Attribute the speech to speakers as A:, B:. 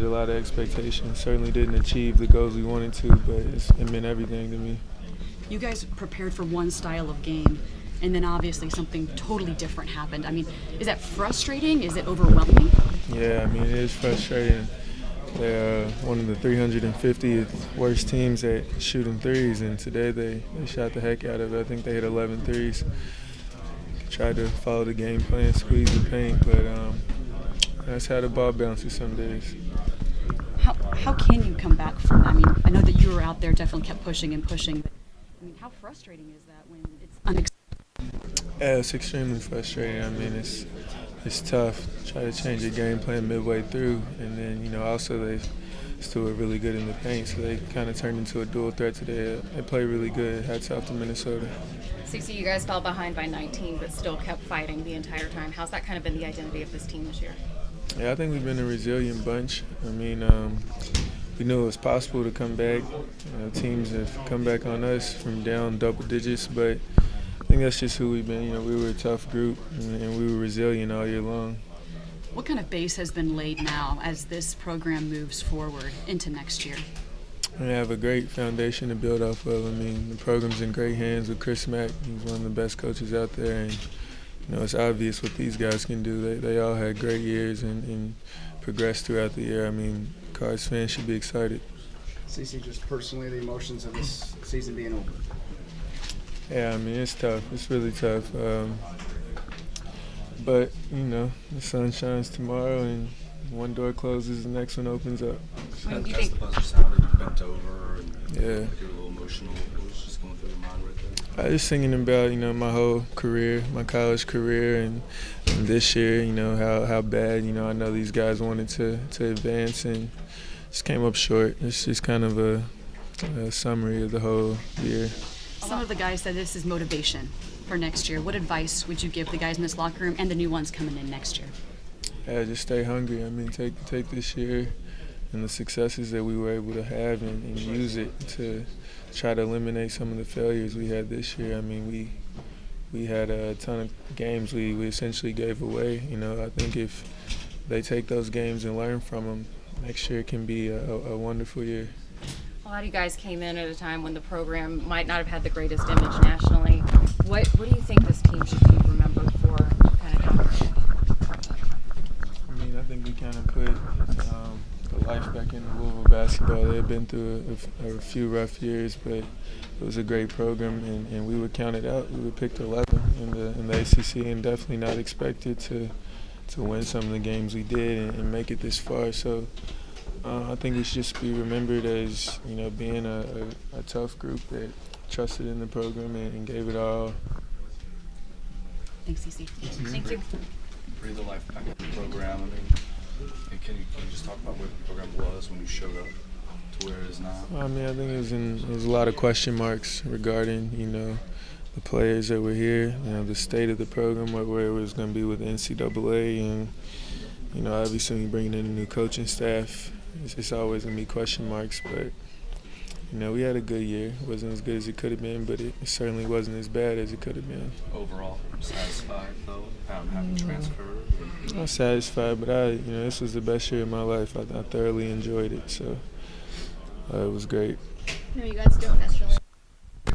A: a lot of expectations. Certainly didn't achieve the goals we wanted to, but it meant everything to me.
B: You guys prepared for one style of game, and then obviously something totally different happened. I mean, is that frustrating? Is it overwhelming?
A: Yeah, I mean, it is frustrating. They're one of the 350th worst teams at shooting threes, and today they shot the heck out of it. I think they hit 11 threes. Tried to follow the game plan, squeeze the paint, but that's how the ball bounces some days.
B: How can you come back from that? I mean, I know that you were out there, definitely kept pushing and pushing, but I mean, how frustrating is that when it's unexpected?
A: Yeah, it's extremely frustrating. I mean, it's tough. Try to change the game plan midway through, and then also they still were really good in the paint, so they kind of turned into a dual threat today. They played really good. Hats off to Minnesota.
C: Cece, you guys fell behind by 19, but still kept fighting the entire time. How's that kind of been the identity of this team this year?
A: Yeah, I think we've been a resilient bunch. I mean, we knew it was possible to come back. Teams have come back on us from down double digits, but I think that's just who we've been. We were a tough group, and we were resilient all year long.
B: What kind of base has been laid now as this program moves forward into next year?
A: We have a great foundation to build off of. I mean, the program's in great hands with Chris Mack. He's one of the best coaches out there, and it's obvious what these guys can do. They all had great years and progressed throughout the year. I mean, Cards fans should be excited.
D: Cece, just personally, the emotions of this season being over.
A: Yeah, I mean, it's tough. It's really tough. But, the sun shines tomorrow, and one door closes, the next one opens up.
C: When do you
E: As
C: think?
E: the buzzer sounded, you bent over, and
A: Yeah.
E: you were a little emotional. What was just going through your mind right there?
A: I was thinking about, my whole career, my college career, and this year, how bad, I know these guys wanted to advance and just came up short. It's just kind of a summary of the whole year.
B: Some of the guys said this is motivation for next year. What advice would you give the guys in this locker room and the new ones coming in next year?
A: Yeah, just stay hungry. I mean, take this year and the successes that we were able to have and use it to try to eliminate some of the failures we had this year. I mean, we had a ton of games we essentially gave away. I think if they take those games and learn from them, next year can be a wonderful year.
C: A lot of you guys came in at a time when the program might not have had the greatest image nationally. What do you think this team should be remembered for kind of down the road?
A: I mean, I think we kind of put the life back into Louisville basketball. They had been through a few rough years, but it was a great program, and we were counted out. We were picked 11 in the ACC, and definitely not expected to win some of the games we did and make it this far. So I think we should just be remembered as being a tough group that trusted in the program and gave it all.
B: Thanks, Cece.
C: Thank you.
E: Breathe the life back into the program. I mean, can you just talk about where the program was when you showed up to where it is now?
A: I mean, I think there was a lot of question marks regarding, the players that were here, the state of the program, where it was going to be with NCAA, and, obviously when you're bringing in a new coaching staff, it's always going to be question marks, but, we had a good year. It wasn't as good as it could have been, but it certainly wasn't as bad as it could have been.
E: Overall, satisfied though, having transferred?
A: I'm not satisfied, but this was the best year of my life. I thoroughly enjoyed it, so it was great.
F: You guys don't necessarily